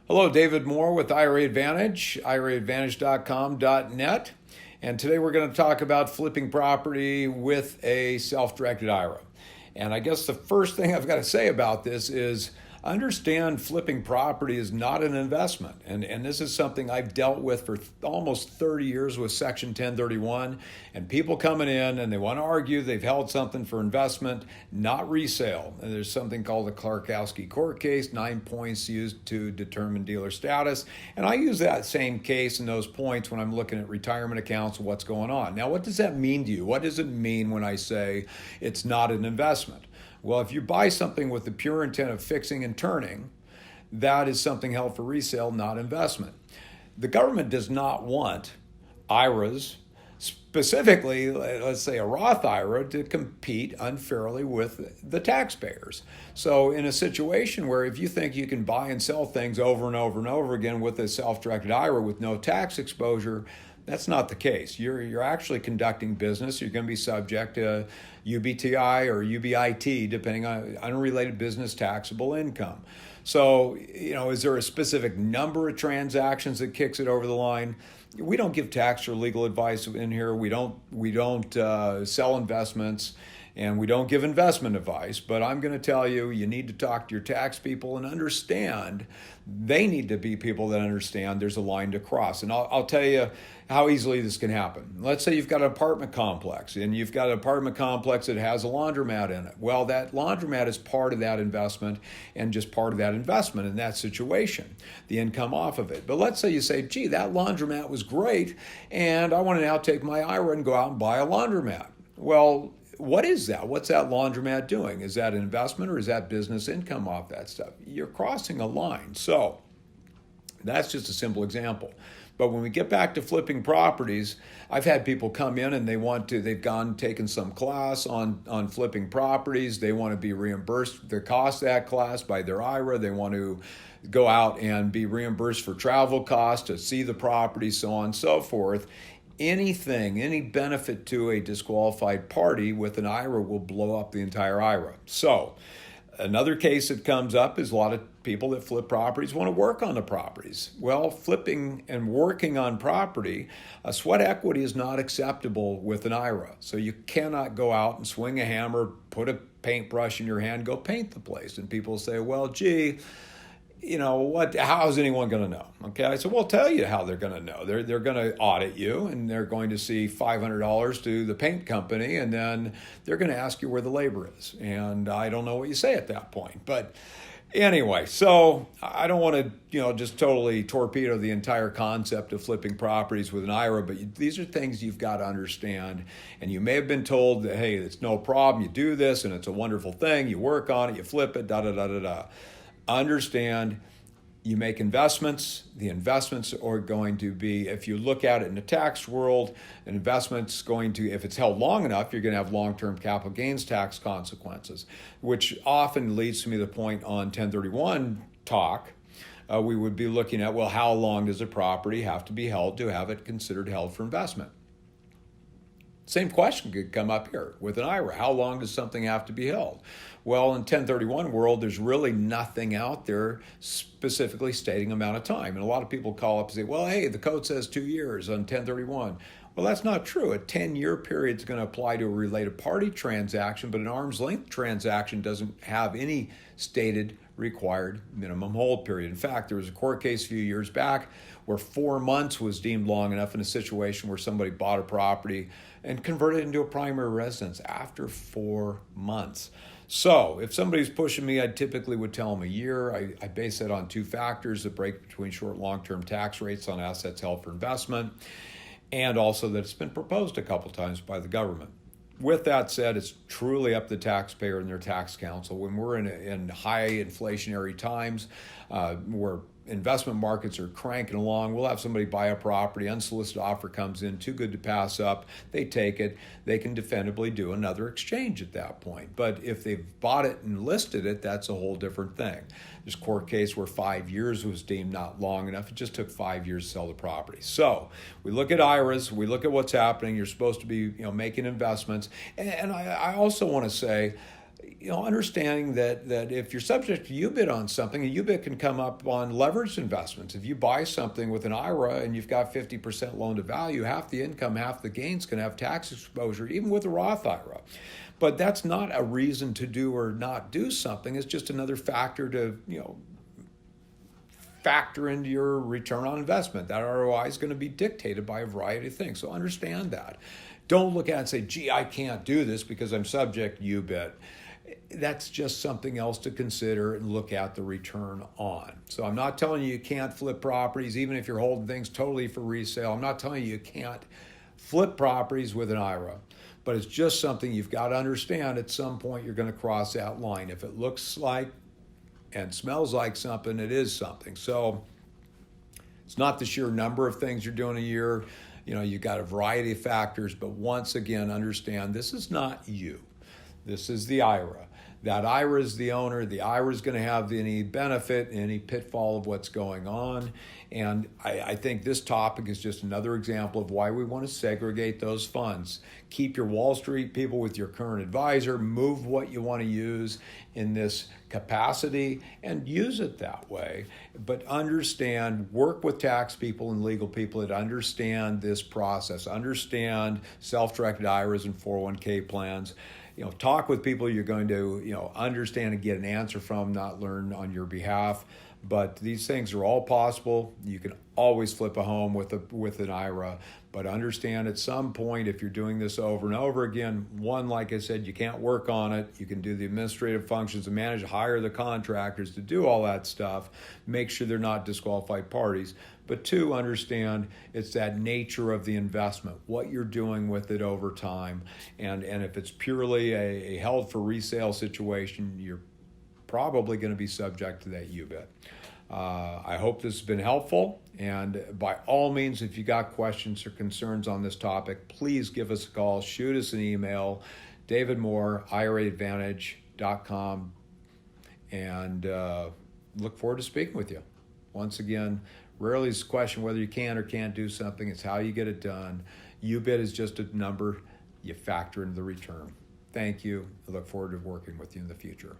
Hello, David Moore with IRA Advantage, IRAadvantage.com.net. And today we're going to talk about flipping property with a self-directed IRA. And I guess the first thing I've got to say about this is understand flipping property is not an investment. And this is something I've dealt with for almost 30 years with Section 1031. And people coming in and they want to argue they've held something for investment, not resale. And there's something called the Clarkowski court case, 9 points used to determine dealer status. And I use that same case and those points when I'm looking at retirement accounts and what's going on. Now, what does that mean to you? What does it mean when I say it's not an investment? Well, if you buy something with the pure intent of fixing and turning, that is something held for resale, not investment. The government does not want IRAs, specifically, let's say a Roth IRA, to compete unfairly with the taxpayers. So in a situation where if you think you can buy and sell things over and over and over again with a self-directed IRA with no tax exposure, that's not the case. You're actually conducting business. You're going to be subject to UBTI or UBIT, depending on unrelated business taxable income. So, is there a specific number of transactions that kicks it over the line? We don't give tax or legal advice in here. We don't sell investments. And we don't give investment advice, but I'm going to tell you, you need to talk to your tax people and understand. They need to be people that understand there's a line to cross. And I'll tell you how easily this can happen. Let's say you've got an apartment complex, and you've got an apartment complex that has a laundromat in it. Well, that laundromat is part of that investment and just part of that investment in that situation, the income off of it. But let's say you say, gee, that laundromat was great, and I want to now take my IRA and go out and buy a laundromat. Well, what is that? What's that laundromat doing? Is that an investment or is that business income off that stuff? You're crossing a line. So that's just a simple example. But when we get back to flipping properties, I've had people come in and they've taken some class on flipping properties. They want to be reimbursed the cost of that class by their IRA. They want to go out and be reimbursed for travel costs to see the property, so on and so forth. Any benefit to a disqualified party with an IRA will blow up the entire IRA. So another case that comes up is a lot of people that flip properties want to work on the properties. Well, flipping and working on property, a sweat equity is not acceptable with an IRA. So you cannot go out and swing a hammer, put a paintbrush in your hand, go paint the place. And people say, well, gee, how is anyone going to know? Okay, I said, well, I'll tell you how they're going to know. They're going to audit you, and they're going to see $500 to the paint company, and then they're going to ask you where the labor is. And I don't know what you say at that point. But anyway, so I don't want to, just totally torpedo the entire concept of flipping properties with an IRA, but these are things you've got to understand. And you may have been told that, hey, it's no problem. You do this, and it's a wonderful thing. You work on it, you flip it, da-da-da-da-da. Understand, you make investments. The investments are going to be, if you look at it in the tax world, an investment's going to, if it's held long enough, you're going to have long-term capital gains tax consequences, which often leads to me the point on 1031 talk. We would be looking at, well, how long does a property have to be held to have it considered held for investment? Same question could come up here with an IRA. How long does something have to be held? Well, in 1031 world, there's really nothing out there specifically stating amount of time. And a lot of people call up and say, well, hey, the code says 2 years on 1031. Well, that's not true. A 10-year period is going to apply to a related party transaction, but an arm's length transaction doesn't have any stated required minimum hold period. In fact, there was a court case a few years back where 4 months was deemed long enough in a situation where somebody bought a property and converted it into a primary residence after 4 months. So if somebody's pushing me, I typically would tell them a year. I base that on two factors: the break between short and long-term tax rates on assets held for investment, and also that it's been proposed a couple times by the government. With that said, it's truly up to the taxpayer and their tax counsel. When we're in high inflationary times where investment markets are cranking along, we'll have somebody buy a property, unsolicited offer comes in, too good to pass up, they take it, they can definitively do another exchange at that point. But if they've bought it and listed it, that's a whole different thing. There's a court case where 5 years was deemed not long enough. It just took 5 years to sell the property. So we look at IRAs, we look at what's happening. You're supposed to be making investments. And I also want to say, understanding that if you're subject to UBIT on something, a UBIT can come up on leveraged investments. If you buy something with an IRA and you've got 50% loan to value, half the income, half the gains can have tax exposure, even with a Roth IRA. But that's not a reason to do or not do something. It's just another factor to, factor into your return on investment. That ROI is going to be dictated by a variety of things. So understand that. Don't look at it and say, gee, I can't do this because I'm subject to UBIT. That's just something else to consider and look at the return on. So I'm not telling you can't flip properties, even if you're holding things totally for resale. I'm not telling you can't flip properties with an IRA, but it's just something you've got to understand. At some point, you're going to cross that line. If it looks like and smells like something, it is something. So it's not the sheer number of things you're doing a year. You've got a variety of factors, but once again, understand this is not you. This is the IRA. That IRA is the owner. The IRA is going to have any benefit, any pitfall of what's going on. And I think this topic is just another example of why we want to segregate those funds. Keep your Wall Street people with your current advisor. Move what you want to use in this capacity and use it that way. But understand, work with tax people and legal people that understand this process, understand self-directed IRAs and 401k plans. Talk with people you're going to, understand and get an answer from, not learn on your behalf. But these things are all possible. You can always flip a home with an IRA, but understand at some point, if you're doing this over and over again, one, like I said, you can't work on it. You can do the administrative functions and manage, hire the contractors to do all that stuff. Make sure they're not disqualified parties. But two, understand it's that nature of the investment, what you're doing with it over time. And if it's purely a held for resale situation, you're probably going to be subject to that UBIT. I hope this has been helpful. And by all means, if you got questions or concerns on this topic, please give us a call, shoot us an email, David Moore, IRAadvantage.com, and look forward to speaking with you. Once again, rarely is the question whether you can or can't do something. It's how you get it done. UBIT is just a number you factor into the return. Thank you. I look forward to working with you in the future.